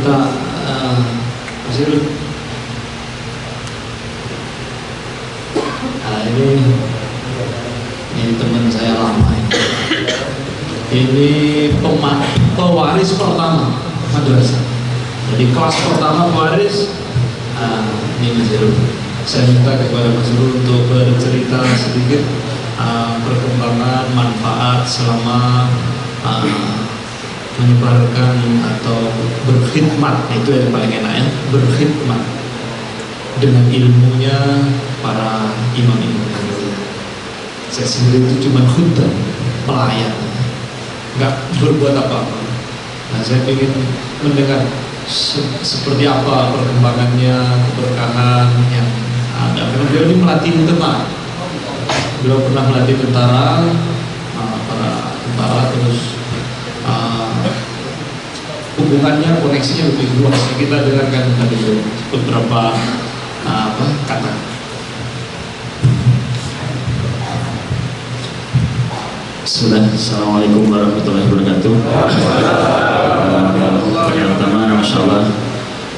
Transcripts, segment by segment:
kita hasil ini teman saya lama ini pewaris pertama madrasah. Jadi kelas pertama pewaris. Ini Mas Irul. Saya minta kepada Mas Irul untuk bercerita sedikit perkembangan manfaat selama menyebarkan atau berkhidmat, itu yang paling enak ya, berkhidmat dengan ilmunya para imam-imam. Saya sendiri itu cuma khutbah, pelayan, nggak berbuat apa-apa. Nah, saya ingin mendengar seperti apa perkembangannya, keberkahan yang ada. Karena beliau ini melatih tentara, beliau pernah melatih tentara, para tentara, terus hubungannya, koneksinya lebih luas. Kita dengarkan tadi beberapa kata. Assalamualaikum warahmatullahi wabarakatuh. Pertama, Masya Allah,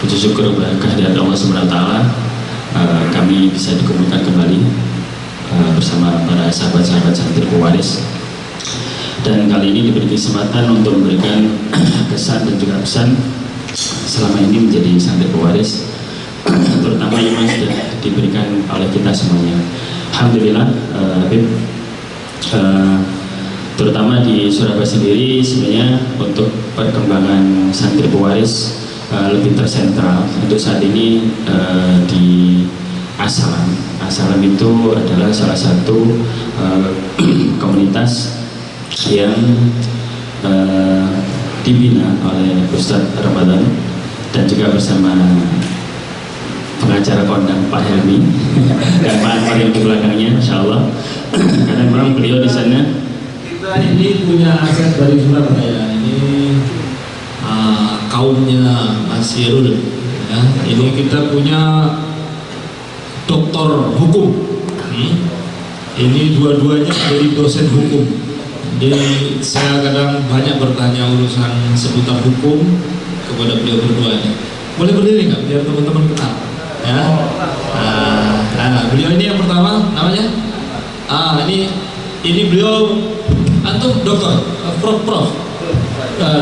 puji syukur kehadirat Allah SWT, kami bisa dikumpulkan kembali bersama para sahabat-sahabat santri pewaris. Dan kali ini diberi kesempatan untuk memberikan kesan dan juga pesan selama ini menjadi santri pewaris, terutama yang sudah diberikan oleh kita semuanya. Alhamdulillah, terutama di Surabaya sendiri sebenarnya untuk perkembangan santri pewaris lebih tersentral untuk saat ini di Asalam. Asalam itu adalah salah satu komunitas yang dibina oleh Ustadz Ramadan dan juga bersama pengacara kondang Pak Helmi dan Pak Anwar yang di belakangnya, Masya Allah. Karena memang beliau di sana. Kita ini punya aset dari Surabaya, ini kaumnya Mas Irul ya. Ini kita punya doktor hukum, ini dua-duanya dari dosen hukum. Jadi saya kadang banyak bertanya urusan seputar hukum kepada beliau berduanya. Boleh berdiri nggak biar teman-teman kenal ya? Beliau ini yang pertama namanya ini beliau antum doktor, prof,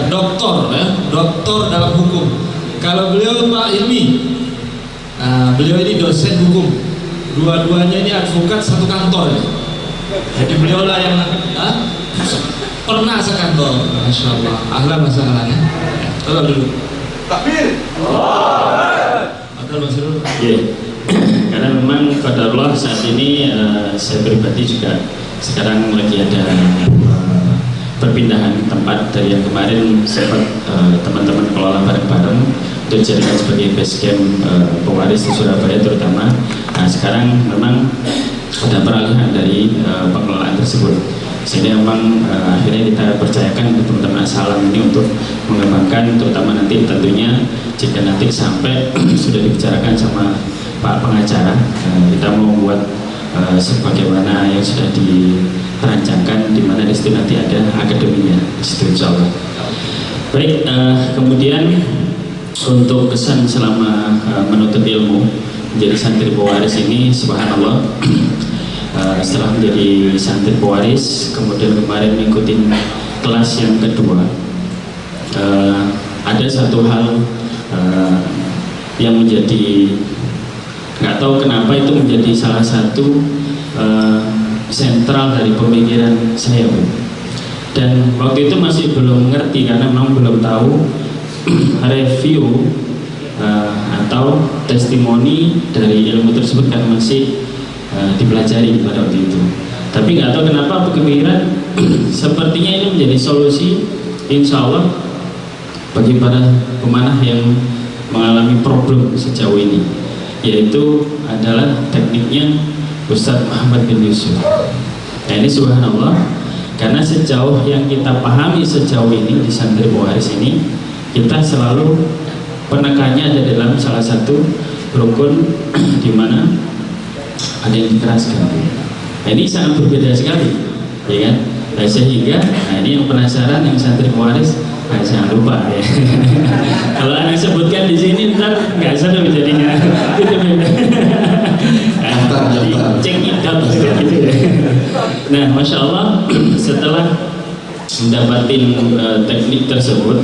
doktor ya, doktor dalam hukum. Kalau beliau Pak Ilmi, beliau ini dosen hukum. Dua-duanya ini advokat satu kantor ya. Jadi beliau lah yang pernah sekantor. Masya Allah, ahlan wa sahlan ya. Coba dulu. Takbir. Betul Mas Irul. Karena memang qadarullah saat ini saya pribadi juga sekarang lagi ada perpindahan tempat dari yang kemarin sempat teman-teman kelola bareng-bareng untuk jadikan sebagai base camp pewaris di Surabaya terutama. Nah, sekarang memang ada peralihan dari pengelolaan tersebut, sehingga memang akhirnya kita percayakan untuk teman-teman Asalam ini untuk mengembangkan, terutama nanti tentunya jika nanti sampai sudah dibicarakan sama Pak pengacara, kita mau buat sebagaimana yang sudah dirancangkan, di mana di situ nanti ada akademinya di situ, insya Allah. Baik, kemudian untuk kesan selama menuntut ilmu menjadi santri pewaris ini, subhanallah, setelah menjadi santri pewaris, kemudian kemarin mengikuti kelas yang kedua, ada satu hal yang menjadi, nggak tahu kenapa itu menjadi salah satu sentral dari pemikiran saya, Bu. Dan waktu itu masih belum mengerti karena memang belum tahu review atau testimoni dari ilmu tersebut, kan masih dipelajari pada waktu itu. Tapi nggak tahu kenapa aku kepikiran sepertinya ini menjadi solusi insya Allah bagi para pemanah yang mengalami problem sejauh ini, yaitu adalah tekniknya Ustadz Muhammad bin Yusuf. Nah, ini subhanallah, karena sejauh yang kita pahami sejauh ini di santri pewaris ini, kita selalu penekannya ada dalam salah satu rukun di mana ada yang dikeraskan. Nah, ini sangat berbeda sekali, ya kan? Nah, sehingga ini yang penasaran yang santri pewaris, Nah, jangan lupa ya. Kalau Anda sebutkan di sini ntar nggak seru jadinya. Itu beda. Jadi cek ikat gitu ya. Nah, masya Allah, setelah mendapatkan teknik tersebut,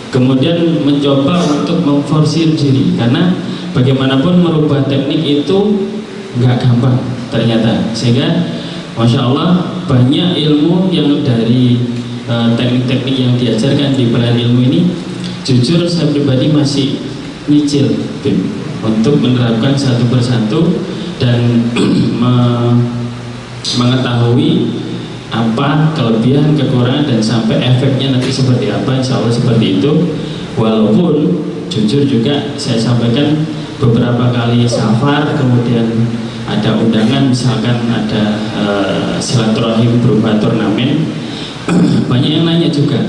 kemudian mencoba untuk memforsir diri, karena bagaimanapun merubah teknik itu nggak gampang ternyata. Sehingga masya Allah banyak ilmu yang dari teknik-teknik yang diajarkan di pelayan ilmu ini, jujur saya pribadi masih nyicil untuk menerapkan satu persatu dan mengetahui apa kelebihan, kekurangan, dan sampai efeknya nanti seperti apa. Insya Allah seperti itu. Walaupun jujur juga saya sampaikan beberapa kali safar, kemudian ada undangan, misalkan ada silaturahim berupa turnamen, banyak yang nanya juga,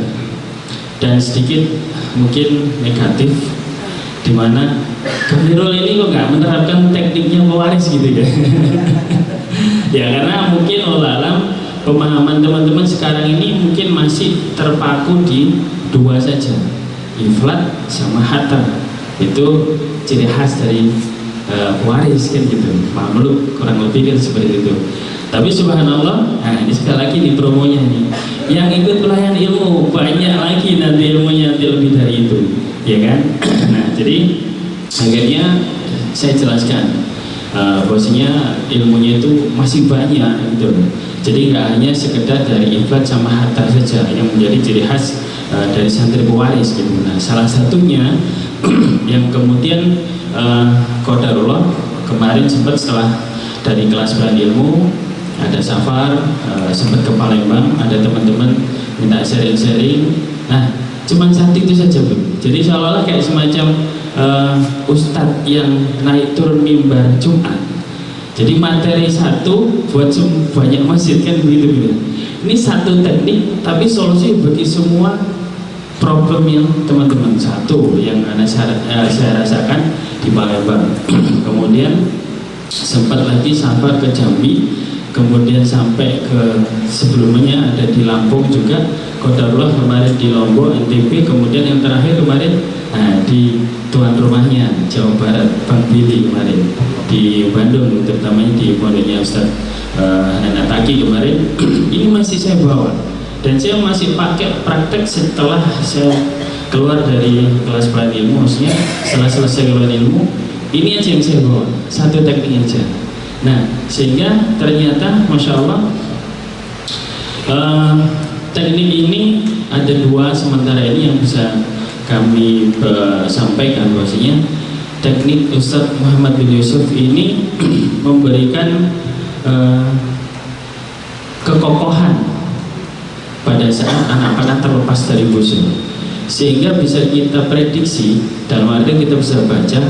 dan sedikit mungkin negatif, dimana Kamirul ini kok nggak menerapkan tekniknya pewaris gitu ya. Ya karena mungkin alam pemahaman teman-teman sekarang ini mungkin masih terpaku di dua saja, iflat sama hatam. Itu ciri khas dari waris kan gitu, mamluk kurang lebih kan seperti itu. Tapi subhanallah, nah ini sekali lagi di promonya nih, yang ikut pelayan ilmu banyak lagi nanti ilmunya nanti lebih dari itu, ya kan? Nah jadi akhirnya saya jelaskan bahwasanya ilmunya itu masih banyak gitu. Jadi nggak hanya sekedar dari iflat sama hatta saja yang menjadi ciri khas dari santri pewaris gitu. Nah salah satunya yang kemudian qadarullah kemarin sempat setelah dari kelas pelayan ilmu ada safar, sempat ke Palembang, ada teman-teman minta sharing-sharing. Nah cuman satu itu saja Bu. Jadi seolah-olah kayak semacam ustadz yang naik turun mimbar Jumat. Jadi materi satu buat banyak masjid kan begitu. Ini satu teknik tapi solusi bagi semua problem yang teman-teman. Satu yang saya rasakan di Palembang. Kemudian sempat lagi safar ke Jambi, kemudian sampai ke sebelumnya ada di Lampung juga, qadarullah kemarin di Lombok, NTB, kemudian yang terakhir kemarin di tuan rumahnya Jawa Barat, Bang Billy kemarin di Bandung, terutamanya di pondoknya Ustaz Nataki kemarin. Ini masih saya bawa dan saya masih pakai praktek setelah saya keluar dari kelas pelayan ilmu, maksudnya setelah selesai keluar ilmu, ini aja yang saya bawa, satu teknik aja. Nah sehingga ternyata masya Allah teknik ini ada dua sementara ini yang bisa kami sampaikan, bahwasanya teknik Ustadz Muhammad bin Yusuf ini memberikan kekokohan pada saat anak panah terlepas dari busur, sehingga bisa kita prediksi, dalam arti kita bisa baca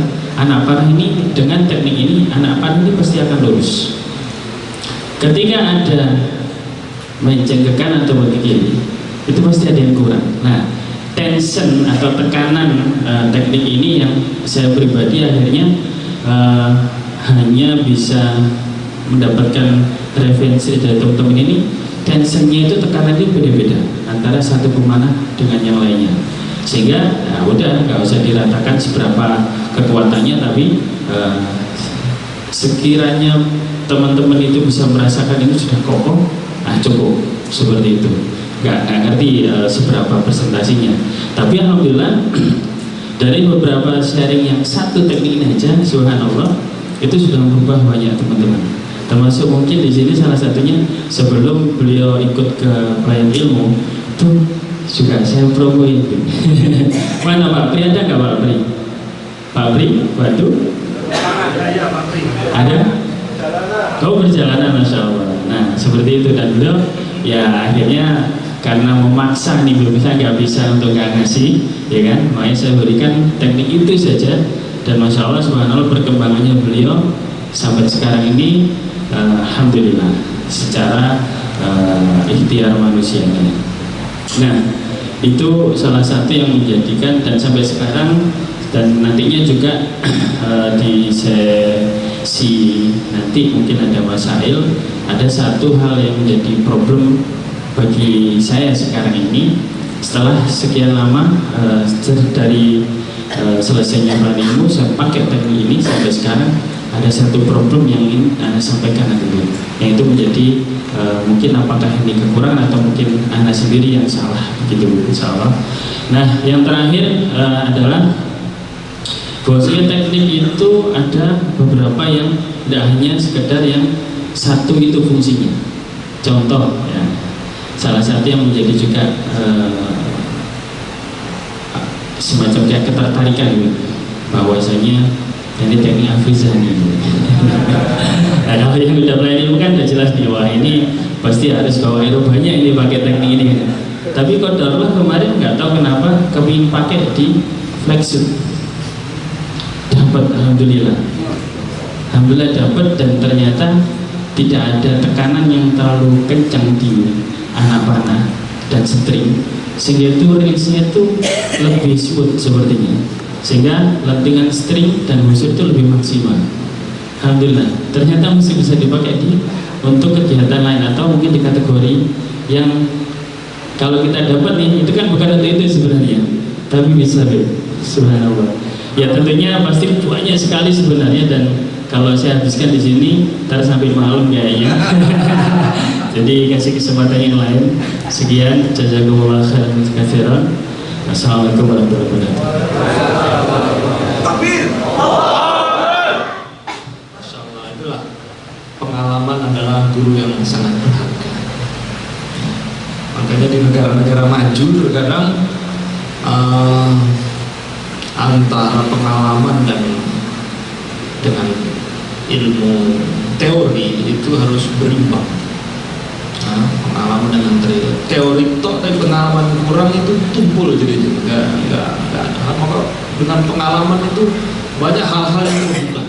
anak panah ini dengan teknik ini, anak panah ini pasti akan lurus. Ketika ada menceng ke kanan atau ke kiri, itu pasti ada yang kurang. Nah tension atau tekanan teknik ini yang saya pribadi akhirnya hanya bisa mendapatkan referensi dari teman-teman ini. Tensionnya itu tekanannya beda-beda antara satu pemanah dengan yang lainnya, sehingga udah nggak usah diratakan seberapa kekuatannya, tapi sekiranya teman-teman itu bisa merasakan itu sudah kokoh, cukup seperti itu. Nggak ngerti seberapa presentasinya, tapi alhamdulillah dari beberapa sharing yang satu teknik ini aja, subhanallah, itu sudah merubah banyak teman-teman. Termasuk mungkin di sini salah satunya sebelum beliau ikut ke pelayan ilmu tuh juga saya promoin. Mana Pak Pri, ada nggak Pak Pri? Pak Pri, Batu? Ada? Kau berjalanan, masya Allah. Nah seperti itu, dan beliau ya akhirnya karena memaksa nih, belum nggak bisa untuk nggak ngasih, ya kan? Makanya saya berikan teknik itu saja, dan masya Allah subhanallah perkembangannya beliau sampai sekarang ini alhamdulillah secara ikhtiar manusianya. Nah itu salah satu yang menjadikan, dan sampai sekarang, dan nantinya juga di sesi nanti mungkin ada masail, ada satu hal yang menjadi problem bagi saya sekarang ini, setelah sekian lama dari selesainya plan ilmu, saya pakai teknik ini sampai sekarang ada satu problem yang ingin Anda sampaikan nanti, yang itu menjadi mungkin apakah ini kekurangan atau mungkin Anda sendiri yang salah begitu, insya Allah. Nah, yang terakhir adalah bahwasanya teknik itu ada beberapa yang tidak hanya sekedar yang satu itu fungsinya. Contoh ya, salah satu yang menjadi juga semacam kayak ketertarikan gitu, bahwasanya ini teknik Afrizani. Nah, kalau yang udah belajar ilmu kan udah jelas nih, wah ini pasti harus bawa itu banyak ini pakai teknik ini. Tapi qadarullah kemarin nggak tahu kenapa kepingin pakai di flexure, dapat, alhamdulillah dapat, dan ternyata tidak ada tekanan yang terlalu kencang di anak panah dan string, sehingga itu rilisnya itu lebih smooth sepertinya, sehingga dengan string dan husur itu lebih maksimal. Alhamdulillah, ternyata masih bisa dipakai untuk kegiatan lain, atau mungkin di kategori yang kalau kita dapat nih, itu kan bukan untuk itu sebenarnya, tapi bisa subhanallah. Ya tentunya pasti banyak sekali sebenarnya, dan kalau saya habiskan di sini ntar sampai malam kayaknya. Jadi kasih kesempatan yang lain. Sekian, jazakumullah khairan katsiran. Assalamualaikum warahmatullahi wabarakatuh. Takbir. Masya Allah, itulah pengalaman adalah guru yang sangat berharga. Makanya di negara-negara maju terkadang antara pengalaman dan dengan ilmu teori itu harus berimbang. Nah, pengalaman dengan teori toh, tapi pengalaman kurang itu tumpul jadi enggak ada. Maka dengan pengalaman itu banyak hal-hal yang terbuka.